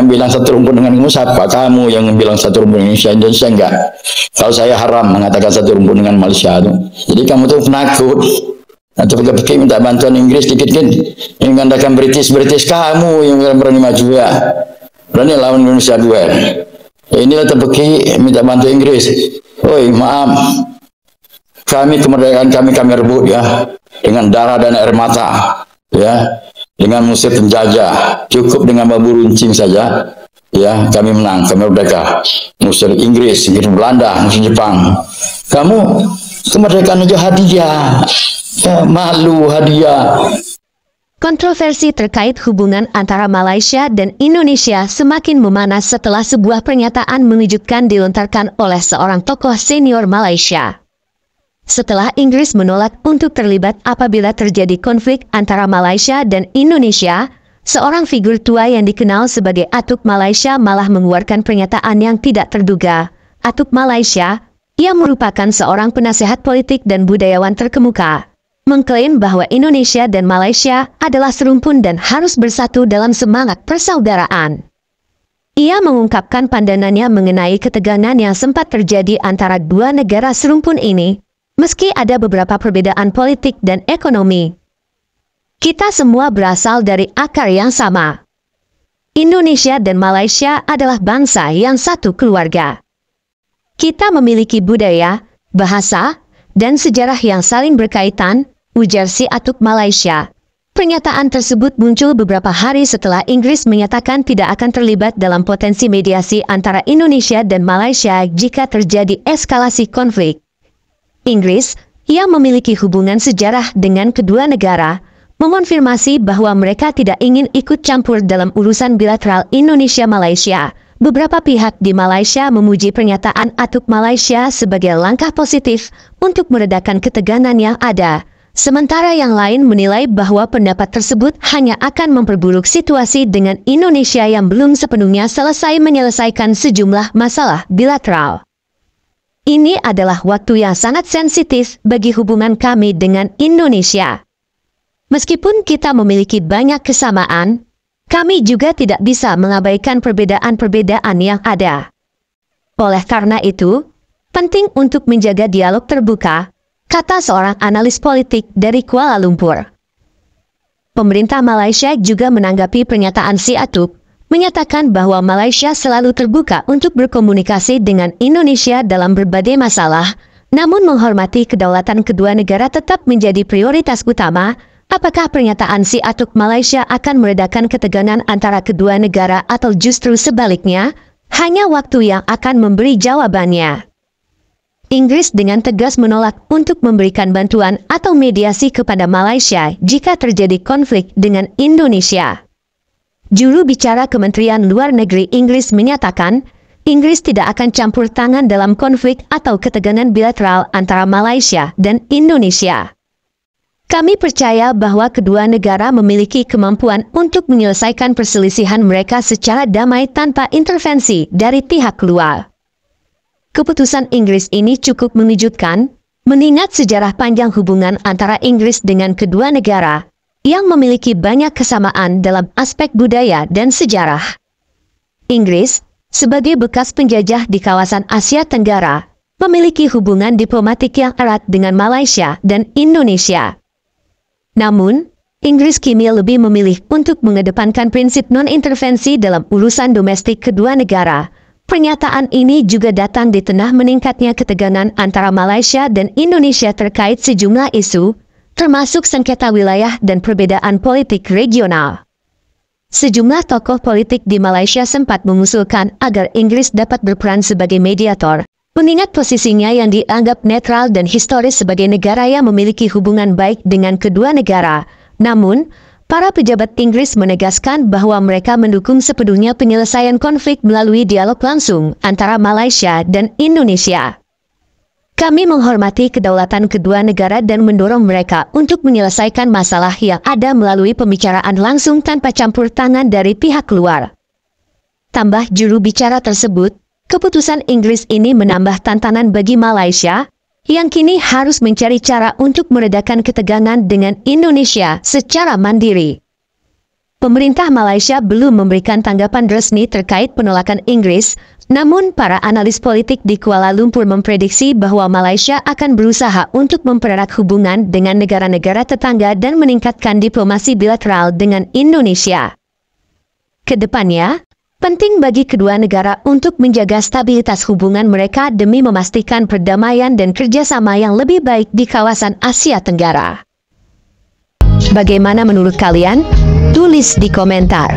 yang bilang satu rumpun dengan kamu siapa? Kamu yang bilang satu rumpun dengan Indonesia enggak. Kalau saya haram mengatakan satu rumpun dengan Malaysia itu. Jadi kamu tuh penakut. Atau pergi minta bantuan Inggris dikit kan? Yang mengandalkan British kamu yang berani maju ya. Berani lawan Indonesia dua. Inilah terpergi minta bantu Inggris. Oi maaf. Kami kemerdekaan kami rebut ya dengan darah dan air mata ya. Dengan musuh penjajah, cukup dengan bambu runcing saja, ya kami menang, kami merdeka. Musuh Inggris, Belanda, musuh Jepang. Kamu kemerdekaan aja hadiah, ya, malu hadiah. Kontroversi terkait hubungan antara Malaysia dan Indonesia semakin memanas setelah sebuah pernyataan mengejutkan dilontarkan oleh seorang tokoh senior Malaysia. Setelah Inggris menolak untuk terlibat apabila terjadi konflik antara Malaysia dan Indonesia, seorang figur tua yang dikenal sebagai Atuk Malaysia malah mengeluarkan pernyataan yang tidak terduga. Atuk Malaysia, yang merupakan seorang penasehat politik dan budayawan terkemuka, mengklaim bahwa Indonesia dan Malaysia adalah serumpun dan harus bersatu dalam semangat persaudaraan. Ia mengungkapkan pandangannya mengenai ketegangan yang sempat terjadi antara dua negara serumpun ini, meski ada beberapa perbedaan politik dan ekonomi. Kita semua berasal dari akar yang sama. Indonesia dan Malaysia adalah bangsa yang satu keluarga. Kita memiliki budaya, bahasa, dan sejarah yang saling berkaitan, ujar si Atuk Malaysia. Pernyataan tersebut muncul beberapa hari setelah Inggris menyatakan tidak akan terlibat dalam potensi mediasi antara Indonesia dan Malaysia jika terjadi eskalasi konflik. Inggris, yang memiliki hubungan sejarah dengan kedua negara, mengonfirmasi bahwa mereka tidak ingin ikut campur dalam urusan bilateral Indonesia-Malaysia. Beberapa pihak di Malaysia memuji pernyataan Atuk Malaysia sebagai langkah positif untuk meredakan ketegangan yang ada, sementara yang lain menilai bahwa pendapat tersebut hanya akan memperburuk situasi dengan Indonesia yang belum sepenuhnya selesai menyelesaikan sejumlah masalah bilateral. Ini adalah waktu yang sangat sensitif bagi hubungan kami dengan Indonesia. Meskipun kita memiliki banyak kesamaan, kami juga tidak bisa mengabaikan perbedaan-perbedaan yang ada. Oleh karena itu, penting untuk menjaga dialog terbuka, kata seorang analis politik dari Kuala Lumpur. Pemerintah Malaysia juga menanggapi pernyataan si Atuk, menyatakan bahwa Malaysia selalu terbuka untuk berkomunikasi dengan Indonesia dalam berbagai masalah, namun menghormati kedaulatan kedua negara tetap menjadi prioritas utama. Apakah pernyataan si Atuk Malaysia akan meredakan ketegangan antara kedua negara atau justru sebaliknya? Hanya waktu yang akan memberi jawabannya. Inggris dengan tegas menolak untuk memberikan bantuan atau mediasi kepada Malaysia jika terjadi konflik dengan Indonesia. Juru bicara Kementerian Luar Negeri Inggris menyatakan, Inggris tidak akan campur tangan dalam konflik atau ketegangan bilateral antara Malaysia dan Indonesia. Kami percaya bahwa kedua negara memiliki kemampuan untuk menyelesaikan perselisihan mereka secara damai tanpa intervensi dari pihak luar. Keputusan Inggris ini cukup mengejutkan, mengingat sejarah panjang hubungan antara Inggris dengan kedua negara, yang memiliki banyak kesamaan dalam aspek budaya dan sejarah. Inggris, sebagai bekas penjajah di kawasan Asia Tenggara, memiliki hubungan diplomatik yang erat dengan Malaysia dan Indonesia. Namun, Inggris kini lebih memilih untuk mengedepankan prinsip non-intervensi dalam urusan domestik kedua negara. Pernyataan ini juga datang di tengah meningkatnya ketegangan antara Malaysia dan Indonesia terkait sejumlah isu, termasuk sengketa wilayah dan perbedaan politik regional. Sejumlah tokoh politik di Malaysia sempat mengusulkan agar Inggris dapat berperan sebagai mediator, mengingat posisinya yang dianggap netral dan historis sebagai negara yang memiliki hubungan baik dengan kedua negara. Namun, para pejabat Inggris menegaskan bahwa mereka mendukung sepenuhnya penyelesaian konflik melalui dialog langsung antara Malaysia dan Indonesia. Kami menghormati kedaulatan kedua negara dan mendorong mereka untuk menyelesaikan masalah yang ada melalui pembicaraan langsung tanpa campur tangan dari pihak luar. Tambah juru bicara tersebut, keputusan Inggris ini menambah tantangan bagi Malaysia, yang kini harus mencari cara untuk meredakan ketegangan dengan Indonesia secara mandiri. Pemerintah Malaysia belum memberikan tanggapan resmi terkait penolakan Inggris, namun para analis politik di Kuala Lumpur memprediksi bahwa Malaysia akan berusaha untuk mempererat hubungan dengan negara-negara tetangga dan meningkatkan diplomasi bilateral dengan Indonesia. Kedepannya, penting bagi kedua negara untuk menjaga stabilitas hubungan mereka demi memastikan perdamaian dan kerjasama yang lebih baik di kawasan Asia Tenggara. Bagaimana menurut kalian? Tulis di komentar.